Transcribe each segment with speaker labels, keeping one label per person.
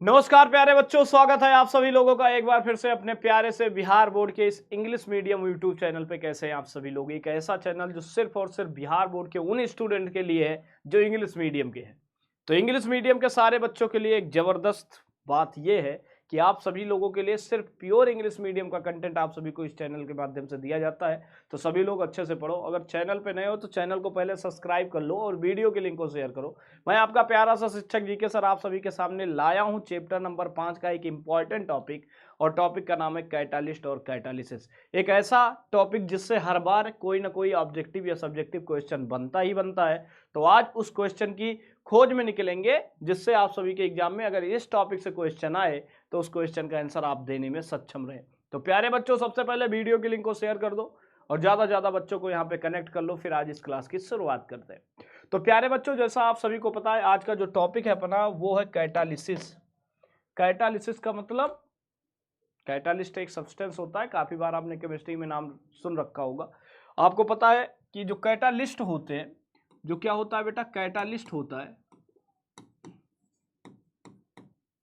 Speaker 1: नमस्कार प्यारे बच्चों, स्वागत है आप सभी लोगों का एक बार फिर से अपने प्यारे से बिहार बोर्ड के इस इंग्लिश मीडियम यूट्यूब चैनल पे। कैसे हैं आप सभी लोग? एक ऐसा चैनल जो सिर्फ और सिर्फ बिहार बोर्ड के उन स्टूडेंट के लिए है जो इंग्लिश मीडियम के हैं। तो इंग्लिश मीडियम के सारे बच्चों के लिए एक जबरदस्त बात यह है कि आप सभी लोगों के लिए सिर्फ प्योर इंग्लिश मीडियम का कंटेंट आप सभी को इस चैनल के माध्यम से दिया जाता है। तो सभी लोग अच्छे से पढ़ो। अगर चैनल पे नए हो तो चैनल को पहले सब्सक्राइब कर लो और वीडियो के लिंक को शेयर करो। मैं आपका प्यारा सा शिक्षक जीके सर आप सभी के सामने लाया हूं चैप्टर नंबर 5 का एक इंपॉर्टेंट टॉपिक, और टॉपिक का नाम है कैटालिस्ट और कैटालिसिस। एक ऐसा टॉपिक जिससे हर बार कोई ना कोई ऑब्जेक्टिव या सब्जेक्टिव क्वेश्चन बनता ही बनता है। तो आज उस क्वेश्चन की खोज में निकलेंगे जिससे आप सभी के एग्जाम में अगर इस टॉपिक से क्वेश्चन आए तो उस क्वेश्चन का आंसर आप देने में सक्षम रहे। तो प्यारे बच्चों, सबसे पहले वीडियो के लिंक को शेयर कर दो और ज्यादा बच्चों को यहाँ पे कनेक्ट कर लो। फिर आज इस क्लास की शुरुआत करते हैं। तो प्यारे बच्चों, जैसा आप सभी को पता है, आज का जो टॉपिक है अपना वो है कैटालिसिस। कैटालिसिस का मतलब, कैटालिस्ट एक सब्सटेंस होता है, काफी बार आपने केमिस्ट्री में नाम सुन रखा होगा। आपको पता है कि जो कैटालिस्ट होते हैं, जो क्या होता है बेटा, कैटालिस्ट होता है।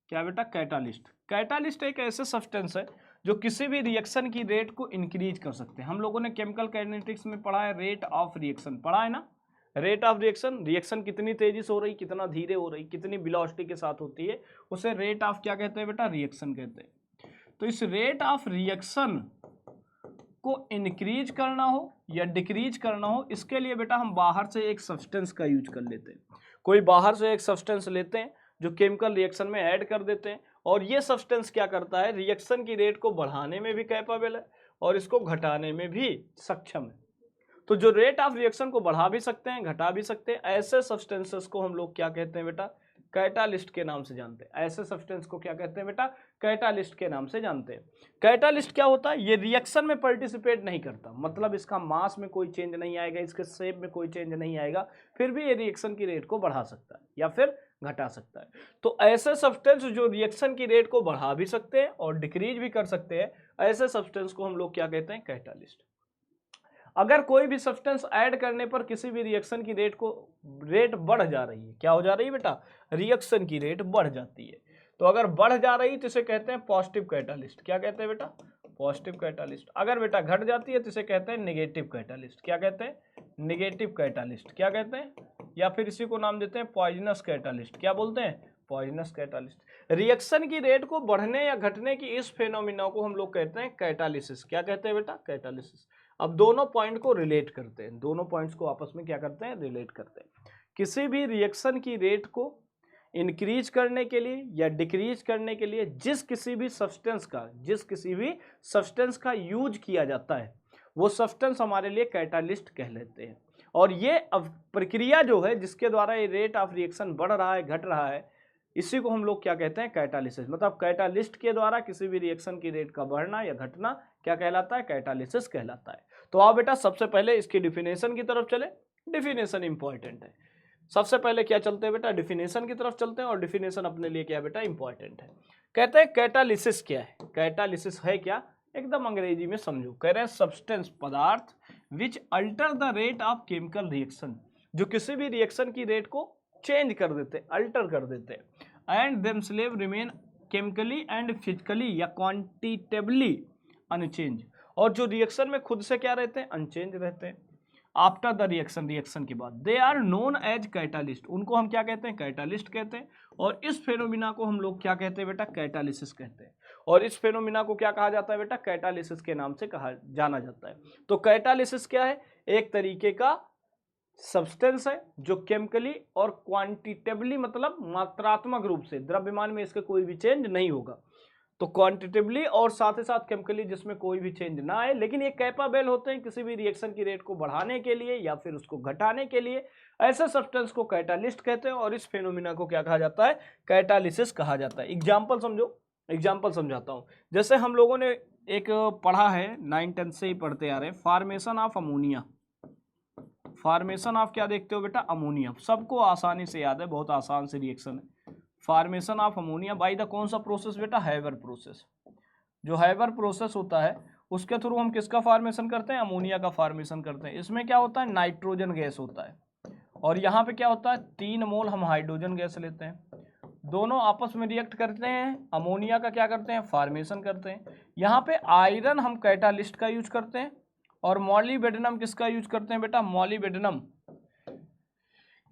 Speaker 1: क्या बेटा? कैटालिस्ट। कैटालिस्ट एक ऐसे सब्सटेंस है जो किसी भी रिएक्शन की रेट को इंक्रीज कर सकते हैं। हम लोगों ने केमिकल काइनेटिक्स में पढ़ा है, रेट ऑफ रिएक्शन पढ़ा है ना। रेट ऑफ रिएक्शन, रिएक्शन कितनी तेजी से हो रही, कितना धीरे हो रही, कितनी वेलोसिटी के साथ होती है, उसे रेट ऑफ क्या कहते हैं बेटा? रिएक्शन कहते हैं। तो इस रेट ऑफ रिएक्शन को इंक्रीज करना हो या डिक्रीज करना हो, इसके लिए बेटा हम बाहर से एक सब्सटेंस का यूज कर लेते हैं। कोई बाहर से एक सब्सटेंस लेते हैं जो केमिकल रिएक्शन में ऐड कर देते हैं, और ये सब्सटेंस क्या करता है, रिएक्शन की रेट को बढ़ाने में भी कैपेबल है और इसको घटाने में भी सक्षम है। तो जो रेट ऑफ रिएक्शन को बढ़ा भी सकते हैं, घटा भी सकते हैं, ऐसे सब्सटेंसेस को हम लोग क्या कहते हैं बेटा? कैटालिस्ट के नाम से जानते हैं। ऐसे सब्सटेंस को क्या कहते हैं बेटा? कैटालिस्ट के नाम से जानते हैं। कैटालिस्ट क्या होता है? ये रिएक्शन में पार्टिसिपेट नहीं करता, मतलब इसका मास में कोई चेंज नहीं आएगा, इसके शेप में कोई चेंज नहीं आएगा, फिर भी ये रिएक्शन की रेट को बढ़ा सकता है या फिर घटा सकता है। तो ऐसे सब्सटेंस जो रिएक्शन की रेट को बढ़ा भी सकते हैं और डिक्रीज भी कर सकते हैं, ऐसे सब्सटेंस को हम लोग क्या कहते हैं? कैटालिस्ट। अगर कोई भी सब्सटेंस ऐड करने पर किसी भी रिएक्शन की रेट बढ़ जा रही है, क्या हो जा रही है बेटा? रिएक्शन की रेट बढ़ जाती है। तो अगर बढ़ जा रही है तो इसे कहते हैं पॉजिटिव कैटालिस्ट। क्या कहते हैं बेटा? Positive catalyst. अगर बेटा घट जाती है तो इसे कहते हैं नेगेटिव कैटालिस्ट। क्या कहते हैं? Negative catalyst. क्या कहते हैं? या फिर इसी को नाम देते हैं पॉइजनस कैटालिस्ट। क्या बोलते हैं? Poisonous catalyst. रिएक्शन की रेट को बढ़ने या घटने की इस फेनोमिना को हम लोग कहते हैं कैटालिसिस। क्या कहते हैं बेटा? कैटालिसिस। अब दोनों पॉइंट को रिलेट करते हैं, दोनों पॉइंट्स को आपस में क्या करते हैं? रिलेट करते हैं। किसी भी रिएक्शन की रेट को इंक्रीज करने के लिए या डिक्रीज करने के लिए जिस किसी भी सब्सटेंस का यूज किया जाता है, वो सब्सटेंस हमारे लिए कैटालिस्ट कह लेते हैं। और ये अब प्रक्रिया जो है जिसके द्वारा ये रेट ऑफ रिएक्शन बढ़ रहा है, घट रहा है, इसी को हम लोग क्या कहते हैं? कैटालिसिस। मतलब कैटालिस्ट के द्वारा किसी भी रिएक्शन की रेट का बढ़ना या घटना क्या कहलाता है? कैटालिसिस कहलाता है। तो आओ बेटा सबसे पहले इसकी डिफिनेशन की तरफ चले। डिफिनेशन इंपॉर्टेंट है। सबसे पहले क्या चलते हैं बेटा? डिफिनेशन की तरफ चलते हैं, और डिफिनेशन अपने लिए क्या बेटा? इंपॉर्टेंट है। कहते हैं कैटालिसिस क्या है? कैटालिसिस है क्या? एकदम अंग्रेजी में समझो। कह रहे हैं सब्सटेंस, पदार्थ which alter the rate of chemical reaction, जो किसी भी रिएक्शन की रेट को चेंज कर देते, अल्टर कर देते, and themselves remain chemically and physically या क्वांटिटेबली अनचेंज, और जो रिएक्शन में खुद से क्या रहते हैं? अनचेंज रहते हैं। आफ्टर द रिएक्शन के बाद they are known as catalyst, उनको हम क्या कहते हैं? कैटालिस्ट कहते हैं। और इस फेनोमिना को हम लोग क्या कहते हैं बेटा? कैटालिसिस कहते हैं। और इस फेनोमिना को क्या कहा जाता है बेटा? कैटालिसिस के नाम से कहा जाना जाता है। तो कैटालिसिस क्या है? एक तरीके का सब्सटेंस है जो केमिकली और क्वांटिटेबली, मतलब मात्रात्मक रूप से, द्रव्यमान में इसके कोई भी चेंज नहीं होगा। तो क्वांटिटेबली और साथ ही साथ केमिकली, जिसमें कोई भी चेंज ना आए, लेकिन ये कैपेबल होते हैं किसी भी रिएक्शन की रेट को बढ़ाने के लिए या फिर उसको घटाने के लिए। ऐसे सब्सटेंस को कैटालिस्ट कहते हैं, और इस फेनोमिना को क्या कहा जाता है? कैटालिसिस कहा जाता है। एग्जाम्पल समझो, एग्जाम्पल समझाता हूं। जैसे हम लोगों ने एक पढ़ा है, 9-10 से ही पढ़ते आ रहे हैं, formation of ammonia. Formation of क्या देखते हो बेटा? अमोनिया। सबको आसानी से याद है, बहुत आसान से रिएक्शन है। Formation of ammonia by the कौन सा प्रोसेस बेटा? Haber process. जो हैबर प्रोसेस होता है उसके थ्रू हम किसका फॉर्मेशन करते हैं? अमोनिया का फॉर्मेशन करते हैं। इसमें क्या होता है? नाइट्रोजन गैस होता है, और यहाँ पे क्या होता है? 3 मोल हम हाइड्रोजन गैस लेते हैं, दोनों आपस में रिएक्ट करते हैं, अमोनिया का क्या करते हैं, फॉर्मेशन करते हैं। यहाँ पे आयरन हम कैटालिस्ट का यूज करते हैं और मॉलिब्डेनम किसका यूज करते हैं बेटा, मॉलिब्डेनम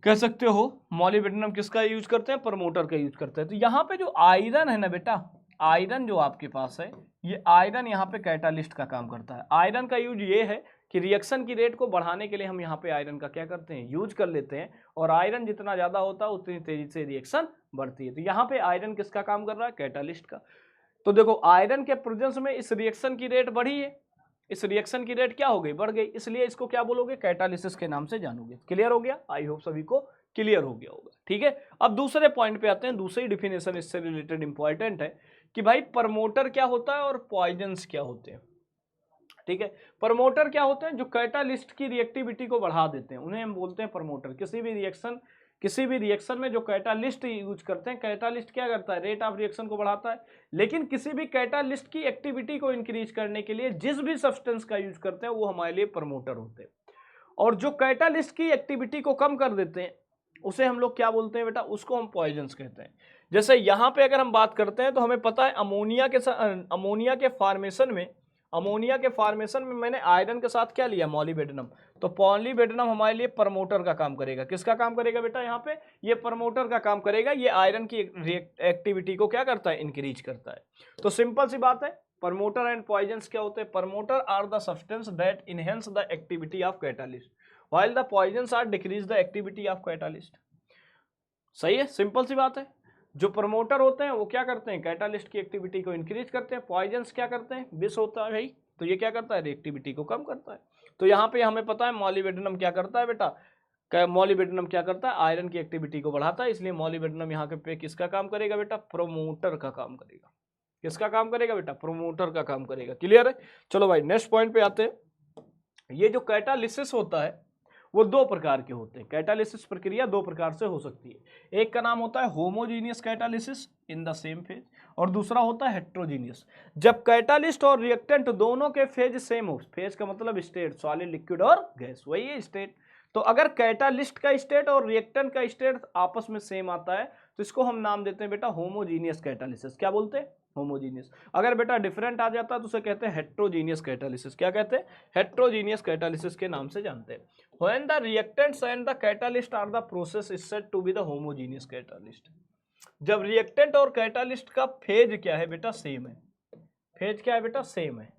Speaker 1: कह सकते हो, मॉलिब्डेनम किसका यूज करते हैं, प्रमोटर का यूज करते हैं। तो यहाँ पे जो आयरन है ना बेटा, आयरन जो आपके पास है, ये आयरन यहाँ पे कैटालिस्ट का काम करता है। आयरन का यूज ये है कि रिएक्शन की रेट को बढ़ाने के लिए हम यहाँ पे आयरन का क्या करते हैं, यूज कर लेते हैं, और आयरन जितना ज्यादा होता है उतनी तेजी से रिएक्शन बढ़ती है। तो यहाँ पे आयरन किसका काम कर रहा है, कैटालिस्ट का। तो देखो आयरन के प्रेजेंस में इस रिएक्शन की रेट बढ़ी है, इस रिएक्शन की रेट क्या हो गई, बढ़ गई, इसलिए इसको क्या बोलोगे, कैटालिसिस के नाम से जानोगे। क्लियर हो गया, आई होप सभी को क्लियर हो गया होगा। ठीक है, अब दूसरे पॉइंट पे आते हैं। दूसरी डिफिनेशन इससे रिलेटेड इंपॉर्टेंट है कि भाई प्रमोटर क्या होता है और पॉइजन्स क्या होते हैं। ठीक है, प्रमोटर क्या होते हैं, जो कैटालिस्ट की रिएक्टिविटी को बढ़ा देते हैं, उन्हें हम बोलते हैं प्रमोटर। किसी भी रिएक्शन में जो कैटालिस्ट यूज करते हैं, कैटालिस्ट क्या करता है, रेट ऑफ रिएक्शन को बढ़ाता है। लेकिन किसी भी कैटालिस्ट की एक्टिविटी को इंक्रीज करने के लिए जिस भी सब्सटेंस का यूज करते हैं वो हमारे लिए प्रमोटर होते हैं। और जो कैटालिस्ट की एक्टिविटी को कम कर देते हैं उसे हम लोग क्या बोलते हैं बेटा, उसको हम पॉइजन्स कहते हैं। जैसे यहाँ पे अगर हम बात करते हैं तो हमें पता है अमोनिया के फॉर्मेशन में मैंने आयरन के साथ क्या लिया, मॉलिब्डेनम। तो पॉलीब्डेनम हमारे लिए प्रमोटर का काम करेगा। किसका काम करेगा बेटा, यहाँ पे ये प्रमोटर का काम करेगा। ये आयरन की एक्टिविटी को क्या करता है, इंक्रीज करता है। तो सिंपल सी बात है, प्रमोटर एंड पॉइजन्स क्या होते हैं, promoter are the substance that enhance the activity of catalyst while the poisons are decrease the activity of catalyst. सही है, सिंपल सी बात है। जो प्रमोटर होते हैं वो क्या करते हैं, कैटालिस्ट की एक्टिविटी को इंक्रीज करते हैं। पॉइजन्स क्या करते हैं, विष होता है भाई, तो ये क्या करता है, रिएक्टिविटी को कम करता है। तो यहाँ पे हमें पता है मॉलिब्डेनम क्या करता है बेटा, मॉलिब्डेनम क्या करता है, आयरन की एक्टिविटी को बढ़ाता है। इसलिए मॉलिब्डेनम यहाँ पे किसका काम करेगा बेटा, प्रोमोटर का काम करेगा। किसका काम करेगा बेटा, प्रोमोटर का काम करेगा। क्लियर है, चलो भाई नेक्स्ट पॉइंट पे आते हैं। ये जो कैटालिसिस होता है वो दो प्रकार के होते हैं। कैटालिसिस प्रक्रिया दो प्रकार से हो सकती है। एक का नाम होता है homogeneous catalysis in the same phase, और दूसरा होता है हेट्रोजीनियस। जब कैटालिस्ट और रिएक्टेंट दोनों के फेज सेम हो, फेज का मतलब स्टेट, सॉलिड, लिक्विड और गैस, वही है स्टेट। तो अगर कैटालिस्ट का स्टेट और रिएक्टेंट का स्टेट आपस में सेम आता है तो इसको हम नाम देते हैं बेटा होमोजीनियस कैटालिसिस। क्या बोलते हैं, होमोजीनियस। अगर बेटा डिफरेंट आ जाता है तो उसे कहते हैं हेट्रोजीनियस कैटालिसिस। क्या कहते हैं, हेट्रोजीनियस कैटालिसिस के नाम से जानते हैं। When the reactants and the catalyst are the process is said to be the homogeneous catalyst। जब रिएक्टेंट और कैटालिस्ट का फेज क्या है बेटा, सेम है। फेज क्या है बेटा, सेम है।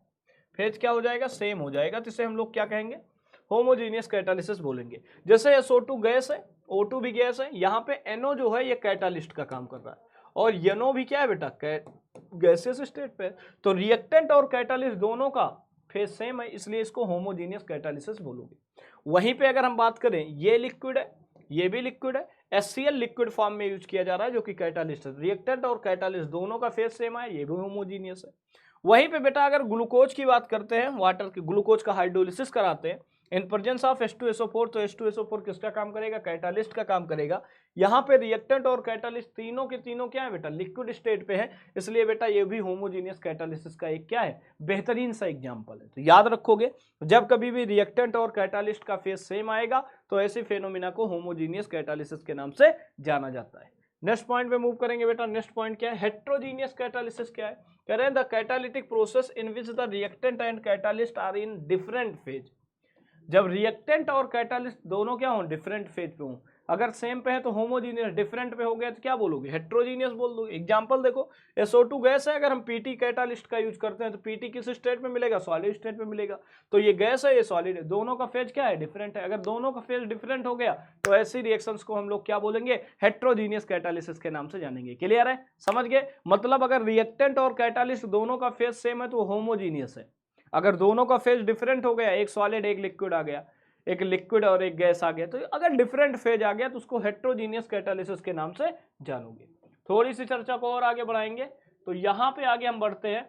Speaker 1: फेज क्या हो जाएगा, सेम हो जाएगा, तो इसे हम लोग क्या कहेंगे, होमोजीनियस कैटालिसिस बोलेंगे। जैसे SO2 गैस है, O2 भी गैस है, यहाँ पे NO जो है ये कैटालिस्ट का काम कर रहा है, और NO भी क्या है बेटा, गैसियस स्टेट पे। तो रिएक्टेंट और कैटालिस्ट दोनों का फेज सेम है, इसलिए इसको होमोजीनियस कैटालिसिस बोलोगे। वहीं पे अगर हम बात करें, ये लिक्विड है, ये भी लिक्विड है, HCl लिक्विड फॉर्म में यूज किया जा रहा है जो कि कैटालिस्ट है। रिएक्टेंट और कैटालिस्ट दोनों का फेज सेम है, ये भी होमोजीनियस है। वहीं पे बेटा अगर ग्लूकोज की बात करते हैं, वाटर की ग्लूकोज का हाइड्रोलिसिस कराते हैं इन प्रेजेंस ऑफ H2SO4, तो H2SO4 किसका काम करेगा, कैटालिस्ट का काम करेगा। यहाँ पे रिएक्टेंट और कैटालिस्ट तीनों के तीनों क्या है बेटा, लिक्विड स्टेट पे है, इसलिए बेटा ये भी होमोजीनियस कैटालिसिस का एक क्या है, बेहतरीन सा एग्जांपल है। तो याद रखोगे, जब कभी भी रिएक्टेंट और कैटालिस्ट का फेज सेम आएगा तो ऐसे फेनोमेना को होमोजीनियस कैटालिसिस के नाम से जाना जाता है। नेक्स्ट पॉइंट पे मूव करेंगे बेटा। नेक्स्ट पॉइंट क्या है, हेट्रोजीनियस कैटालिसिस क्या है, कह रहे हैं the catalytic process in which the reactant and catalyst are in different phase. जब रिएक्टेंट और कैटालिस्ट दोनों क्या हो, डिफरेंट फेज पे हो, अगर सेम पे है तो होमोजीनियस, डिफरेंट पे हो गया तो क्या बोलोगे, हेट्रोजीनियस बोल दोगे। एग्जांपल देखो, SO2 गैस है, अगर हम PT कैटालिस्ट का यूज करते हैं तो PT किस स्टेट में मिलेगा, सॉलिड स्टेट में मिलेगा। तो ये गैस है, ये सॉलिड है, दोनों का फेज क्या है, डिफरेंट है। अगर दोनों का फेज डिफरेंट हो गया तो ऐसी रिएक्शंस को हम लोग क्या बोलेंगे, हेट्रोजीनियस कैटालिसिस के नाम से जानेंगे। क्लियर है, समझ गए। मतलब अगर रिएक्टेंट और कैटालिस्ट दोनों का फेज सेम है तो होमोजीनियस है। अगर दोनों का फेज डिफरेंट हो गया, एक सॉलिड एक लिक्विड आ गया, एक लिक्विड और एक गैस आ गया, तो अगर डिफरेंट फेज आ गया तो उसको हेट्रोजीनियस कैटालिसिस के नाम से जानोगे। थोड़ी सी चर्चा को और आगे बढ़ाएंगे, तो यहाँ पे आगे हम बढ़ते हैं।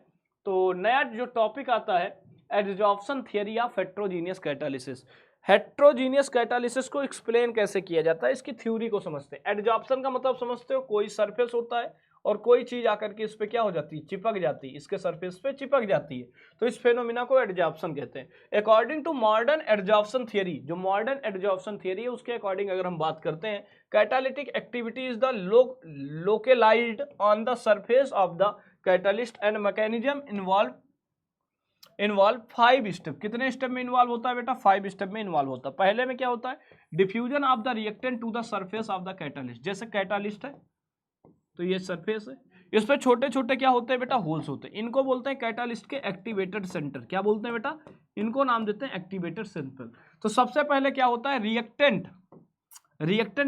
Speaker 1: तो नया जो टॉपिक आता है, adsorption theory of heterogeneous catalysis. Heterogeneous catalysis को एक्सप्लेन कैसे किया जाता है, इसकी थ्योरी को समझते हैं। एडजॉर्प्शन का मतलब समझते हो, कोई सरफेस होता है और कोई चीज आकर के इस पे क्या हो जाती है, चिपक जाती है, इसके सरफेस पे चिपक जाती है, तो इस फेनोमिना को एडजॉर्प्शन कहते हैं। According to modern adsorption theory, जो मॉडर्न एडजॉर्प्शन थियरी है उसके अकॉर्डिंग अगर हम बात करते हैं, catalytic activity is the localized on the surface of the catalyst and mechanism involve 5 step. कितने स्टेप में इन्वॉल्व होता है बेटा, 5 स्टेप में इन्वॉल्व होता है। पहले में क्या होता है, diffusion of the reactant to the surface of the catalyst. जैसे कैटालिस्ट है तो ये सरफेस है, इस पे छोटे छोटे क्या होते हैं बेटा, होल्स होते हैं, इनको बोलते हैं कैटालिस्ट के एक्टिवेटेड सेंटर। क्या बोलते हैं बेटा, इनको नाम देते हैं एक्टिवेटेड सेंटर। तो सबसे पहले क्या होता है, रिएक्टेंट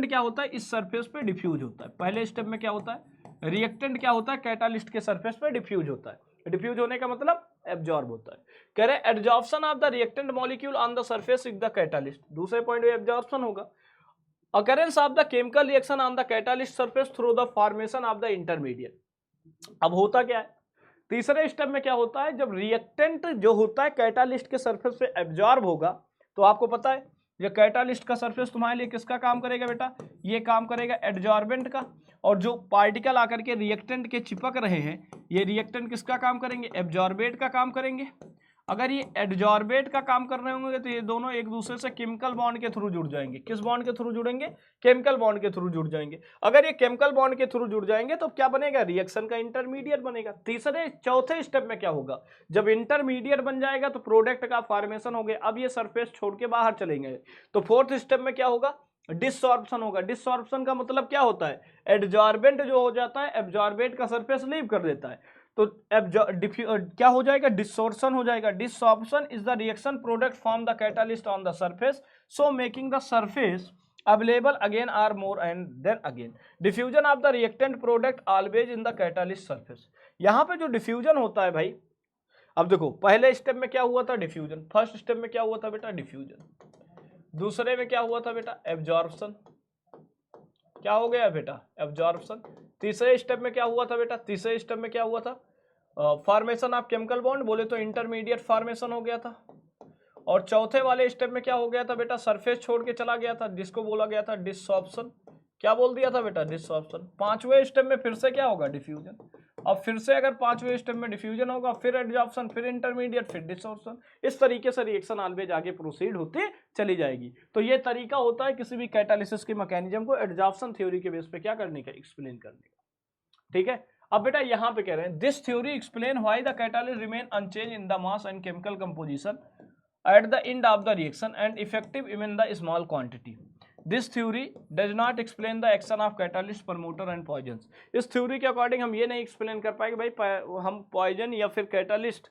Speaker 1: क्या होता है, इस सरफेस पे डिफ्यूज होता है। पहले स्टेप में क्या होता है, रिएक्टेंट क्या होता है, कैटालिस्ट के सरफेस पे डिफ्यूज होता है। डिफ्यूज होने का मतलब एब्जॉर्ब होता है। कह रहे absorption of the reactant molecule on the surface of the catalyst, दूसरे पॉइंट में एब्जॉर्प्शन होगा। occurrence of the chemical reaction on the catalyst surface through the formation of the intermediate। अब होता क्या है, तीसरे स्टेप में क्या होता है, जब रिएक्टेंट जो होता है कैटालिस्ट के सरफेस पे एब्जॉर्ब होगा, तो आपको पता है ये कैटालिस्ट का सरफेस तुम्हारे लिए किसका काम करेगा बेटा, ये काम करेगा एडजॉर्बेंट का, और जो पार्टिकल आकर के रिएक्टेंट के चिपक रहे हैं, ये रिएक्टेंट किसका काम करेंगे, एब्जॉर्बेट का काम करेंगे। अगर ये एडजॉर्बेट का काम कर रहे होंगे तो ये दोनों एक दूसरे से केमिकल बॉन्ड के थ्रू जुड़ जाएंगे। किस बॉन्ड के थ्रू जुड़ेंगे, केमिकल बॉन्ड के थ्रू जुड़ जाएंगे। अगर ये केमिकल बॉन्ड के थ्रू जुड़ जाएंगे तो क्या बनेगा, रिएक्शन का इंटरमीडिएट बनेगा। चौथे स्टेप में क्या होगा, जब इंटरमीडिएट बन जाएगा तो प्रोडक्ट का फॉर्मेशन हो गया। अब ये सरफेस छोड़ के बाहर चलेंगे, तो फोर्थ स्टेप में क्या होगा, डिसॉर्प्शन होगा। डिसॉर्प्शन का मतलब क्या होता है, एडजॉर्बेंट जो हो जाता है एब्जॉर्बेट का सरफेस लीव कर देता है, तो क्या हो जाएगा, डिसॉर्प्शन हो जाएगा। Desorption is the reaction product from the catalyst on the surface, so making the surface available again are more and then again. Diffusion of the reactant product always in the catalyst surface. यहाँ पे जो diffusion होता है भाई, अब देखो पहले step में क्या हुआ था, डिफ्यूजन। फर्स्ट स्टेप में क्या हुआ था बेटा, डिफ्यूजन। दूसरे में क्या हुआ था बेटा, एब्जॉर्प्शन। क्या हो गया बेटा, एब्जॉर्प्शन। तीसरे स्टेप में क्या हुआ था बेटा, तीसरे स्टेप में क्या हुआ था, फॉर्मेशन ऑफ केमिकल बॉन्ड, बोले तो इंटरमीडिएट फॉर्मेशन हो गया था। और चौथे वाले स्टेप में क्या हो गया था बेटा, सरफेस छोड़ के चला गया था, जिसको बोला गया था डिसॉर्प्शन। क्या बोल दिया था बेटा, डिसऑप्शन। पांचवें स्टेप में फिर से क्या होगा, डिफ्यूजन। अब फिर से अगर पांचवें स्टेप में डिफ्यूजन होगा, फिर एडजॉर्प्शन, फिर इंटरमीडिएट, फिर डिसऑप्शन। इस तरीके से रिएक्शन ऑलवेज आगे प्रोसीड होती चली जाएगी। तो ये तरीका होता है किसी भी कैटालिसिस के मैकेनिज्म को एडजॉर्प्शन थ्योरी के बेस पे क्या करने का, एक्सप्लेन करने का। ठीक है। अब बेटा यहाँ पे कह रहे हैं this theory explain why the catalyst remain unchanged in the mass and chemical composition at the end of the reaction and effective even the small quantity. This theory does not explain the action of catalyst, promoter and poisons. इस theory के according हम ये नहीं explain कर पाएंगे भाई हम poison या फिर कैटालिस्ट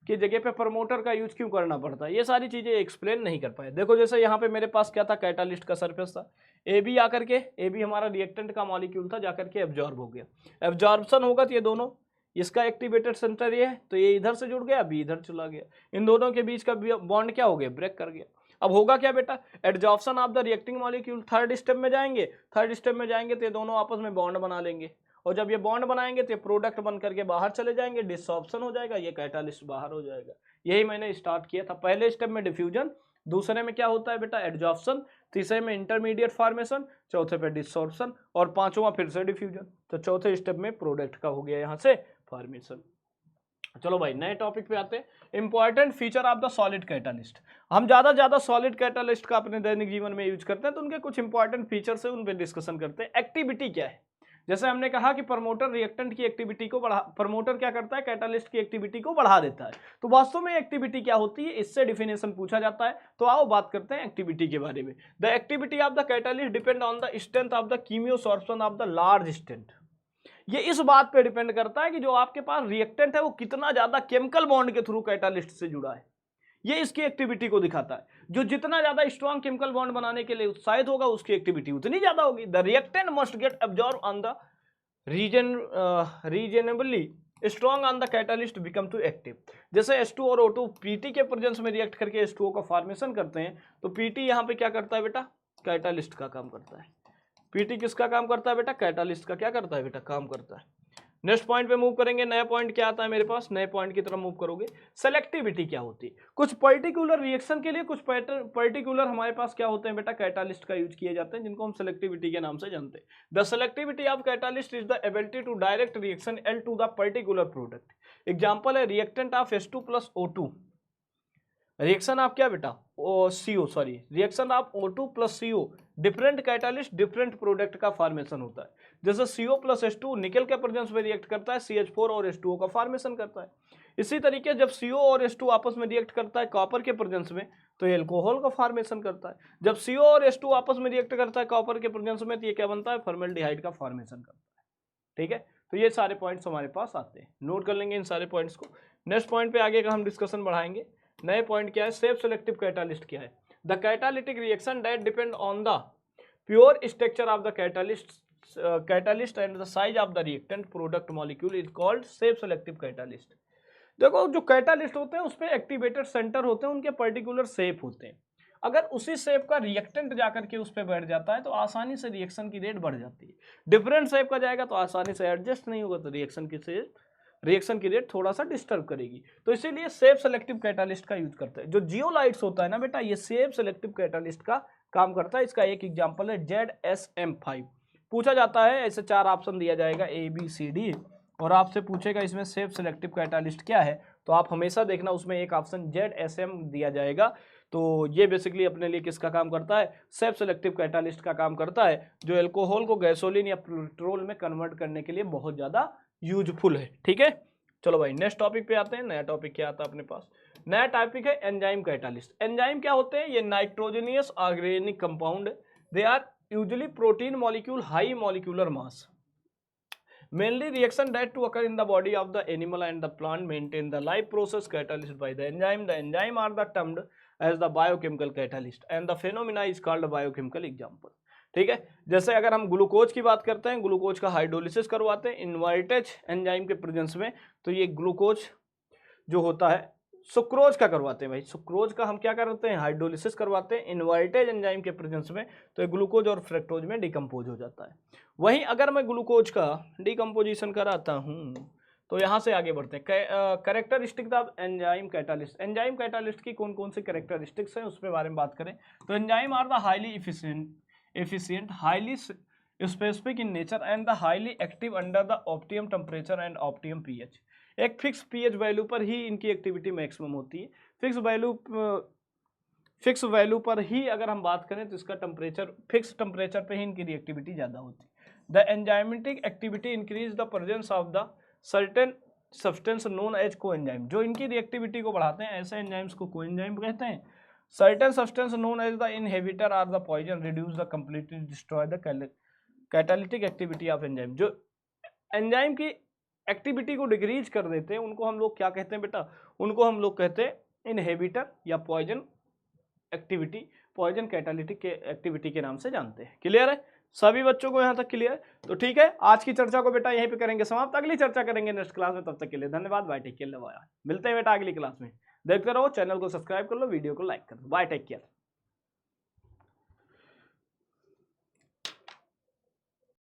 Speaker 1: की जगह पे प्रमोटर का यूज क्यों करना पड़ता है, ये सारी चीजें एक्सप्लेन नहीं कर पाए। देखो जैसे यहाँ पे मेरे पास क्या था, कैटालिस्ट का सरफेस था, ए बी आकर के, ए बी हमारा रिएक्टेंट का मॉलिक्यूल था, जाकर के एब्जॉर्ब हो गया। एब्जॉर्प्शन होगा तो ये दोनों, इसका एक्टिवेटेड सेंटर ये है तो ये इधर से जुड़ गया, बी इधर चला गया, इन दोनों के बीच का बॉन्ड क्या हो गया, ब्रेक कर गया। अब होगा क्या बेटा, adsorption of the reacting molecule. Third step में जाएंगे, थर्ड स्टेप में जाएंगे तो ये दोनों आपस में बॉन्ड बना लेंगे, और जब ये बॉन्ड बनाएंगे तो ये प्रोडक्ट बन करके बाहर चले जाएंगे, डिसऑप्शन हो जाएगा, ये कैटालिस्ट बाहर हो जाएगा। यही मैंने स्टार्ट किया था। पहले स्टेप में डिफ्यूजन, दूसरे में क्या होता है बेटा, एडजॉर्प्शन, तीसरे में इंटरमीडिएट फॉर्मेशन, चौथे पे डिसऑर्प्शन, और पांचवा फिर से डिफ्यूजन। तो चौथे स्टेप में प्रोडक्ट का हो गया यहाँ से फॉर्मेशन। चलो भाई नए टॉपिक पे आते हैं, important feature of the solid catalyst. हम ज्यादा सॉलिड कैटालिस्ट का अपने दैनिक जीवन में यूज करते हैं, तो उनके कुछ इंपॉर्टेंट फीचर्स है, उन पे डिस्कशन करते हैं। एक्टिविटी क्या है, जैसे हमने कहा कि प्रमोटर रिएक्टेंट की एक्टिविटी को बढ़ा, प्रमोटर क्या करता है, कैटालिस्ट की एक्टिविटी को बढ़ा देता है। तो वास्तव में एक्टिविटी क्या होती है, इससे डिफिनेशन पूछा जाता है। तो आओ बात करते हैं एक्टिविटी के बारे में। The activity of the catalyst depend on the strength of the chemisorption of the large strength. ये इस बात पे डिपेंड करता है कि जो आपके पास रिएक्टेंट है वो कितना ज्यादा केमिकल बॉन्ड के थ्रू कैटालिस्ट से जुड़ा है, ये इसकी एक्टिविटी को दिखाता है। जो जितना ज्यादा स्ट्रॉन्ग केमिकल बॉन्ड बनाने के लिए उत्साहित होगा उसकी एक्टिविटी उतनी ज्यादा होगी। The reactant must get absorb on the reasonably strong on the catalyst become to active. जैसे H2 और O2 Pt के प्रेजेंस में रिएक्ट करके H2O का फॉर्मेशन करते हैं, तो Pt यहाँ पे क्या करता है बेटा, कैटालिस्ट का काम करता है। Pt किसका काम करता है बेटा, कैटालिस्ट का क्या करता है बेटा, काम करता है। नेक्स्ट पॉइंट पे मूव करेंगे। नया पॉइंट क्या आता है मेरे पास, नए पॉइंट की तरफ मूव करोगे। सेलेक्टिविटी क्या होती है, कुछ पर्टिकुलर रिएक्शन के लिए कुछ पर्टिकुलर हमारे पास क्या होते हैं बेटा, कैटालिस्ट का यूज किए जाते हैं, जिनको हम सेलेक्टिविटी के नाम से जानते हैं। The selectivity of catalyst is the ability to direct reaction L to the particular product. Example है reactant of H2 plus O2। Reaction आप क्या बेटा, CO सॉरी, रिएक्शन आप O2 plus CO, different catalyst different product का formation होता है। जैसे CO plus H2 निकल के प्रेजेंस में रिएक्ट करता है, CH4 और H2O का फॉर्मेशन करता है। इसी तरीके जब CO और H2 आपस में रिएक्ट करता है कॉपर के प्रेजेंस में, तो ये अल्कोहल का फॉर्मेशन करता है। जब CO और H2 आपस में रिएक्ट करता है कॉपर के प्रेजेंस में, तो ये क्या बनता है, फॉर्मल्डिहाइड का फॉर्मेशन करता है। ठीक है, तो ये सारे पॉइंट्स हमारे पास आते हैं, नोट कर लेंगे इन सारे पॉइंट्स को। नेक्स्ट पॉइंट पे आगे का हम डिस्कशन बढ़ाएंगे। नए पॉइंट क्या है, सेल्फ सेलेक्टिव कैटालिस्ट क्या है। The catalytic reaction that depend on the pure structure of the catalyst and the size of the reactant product molecule is called self selective catalyst. देखो जो कैटालिस्ट होते हैं उस पे एक्टिवेटेड सेंटर होते हैं, उनके पर्टिकुलर शेप होते हैं। अगर उसी शेप का रिएक्टेंट जाकर के उस पर बैठ जाता है तो आसानी से रिएक्शन की रेट बढ़ जाती है। डिफरेंट शेप का जाएगा तो आसानी से एडजस्ट नहीं होगा, तो रिएक्शन की रेट थोड़ा सा डिस्टर्ब करेगी। तो इसीलिए सेफ सेलेक्टिव कैटालिस्ट का यूज करते हैं। जो जियोलाइट्स होता है ना बेटा, ये सेफ सेलेक्टिव कैटालिस्ट का काम करता है। इसका एक एग्जांपल है ZSM5। पूछा जाता है, ऐसे 4 ऑप्शन दिया जाएगा ABCD, और आपसे पूछेगा इसमें सेफ सेलेक्टिव कैटालिस्ट क्या है, तो आप हमेशा देखना उसमें एक ऑप्शन ZSM दिया जाएगा। तो ये बेसिकली अपने लिए किसका काम करता है, सेफ सेलेक्टिव कैटालिस्ट का काम करता है, जो एल्कोहल को गैसोलीन या पेट्रोल में कन्वर्ट करने के लिए बहुत ज़्यादा यूजफुल है। ठीक है, चलो भाई नेक्स्ट टॉपिक पे आते हैं। नया टॉपिक क्या आता है अपने पास, नया टॉपिक है एंजाइम कैटालिस्ट। एंजाइम क्या होते हैं, ये nitrogenous organic compound, they are usually protein molecule high molecular mass, mainly reaction that to occur in the body of the animal and the plant maintain the life process catalyzed by the enzyme. The enzyme are the termed as the biochemical catalyst and the phenomena is called biochemical example। ठीक है, जैसे अगर हम glucose की बात करते हैं, glucose का हाइड्रोलिसिस करवाते हैं इन्वर्टेज एंजाइम के प्रेजेंस में, तो ये ग्लूकोज जो होता है सुक्रोज का करवाते हैं भाई, सुक्रोज का हम क्या करते हैं, हाइड्रोलिसिस करवाते हैं इन्वर्टेज एंजाइम के प्रेजेंस में, तो ये ग्लूकोज और फ्रक्टोज में डिकम्पोज हो जाता है। वहीं अगर मैं ग्लूकोज का डिकम्पोजिशन कराता हूँ, तो यहाँ से आगे बढ़ते हैं। Characteristics of enzyme catalyst. Enzyme catalyst की कौन कौन सी कैरेक्टरिस्टिक्स हैं उसके बारे में बात करें, तो enzyme are the highly efficient, highly specific in nature and the highly active under the optimum temperature and optimum pH। एक फिक्स pH वैल्यू पर ही इनकी एक्टिविटी मैक्सिमम होती है। फिक्स वैल्यू पर ही अगर हम बात करें तो इसका टेम्परेचर, फिक्स टेम्परेचर पे ही इनकी रिएक्टिविटी ज़्यादा होती है। The enzymatic activity increase the presence of the certain substance known as coenzyme. जो इनकी रिएक्टिविटी को बढ़ाते हैं ऐसे एंजाइम्स को कोएंजाइम कहते हैं। Certain substance known as the inhibitor or the poison reduce the completely destroy the catalytic activity of enzyme। जो एंजाइम की एक्टिविटी को डिक्रीज कर देते हैं उनको हम लोग क्या कहते हैं बेटा, उनको हम लोग कहते हैं इनहिबिटर या poison activity, poison catalytic activity के नाम से जानते हैं। क्लियर है सभी बच्चों को यहाँ तक क्लियर? तो ठीक है, आज की चर्चा को बेटा यहीं पे करेंगे समाप्त, अगली चर्चा करेंगे नेक्स्ट क्लास में। तब तक के लिए धन्यवाद, बाय टेक केयर, मिलते हैं बेटा अगली क्लास में। देखते रहो, चैनल को सब्सक्राइब कर लो, वीडियो को लाइक कर दो। Bye take care.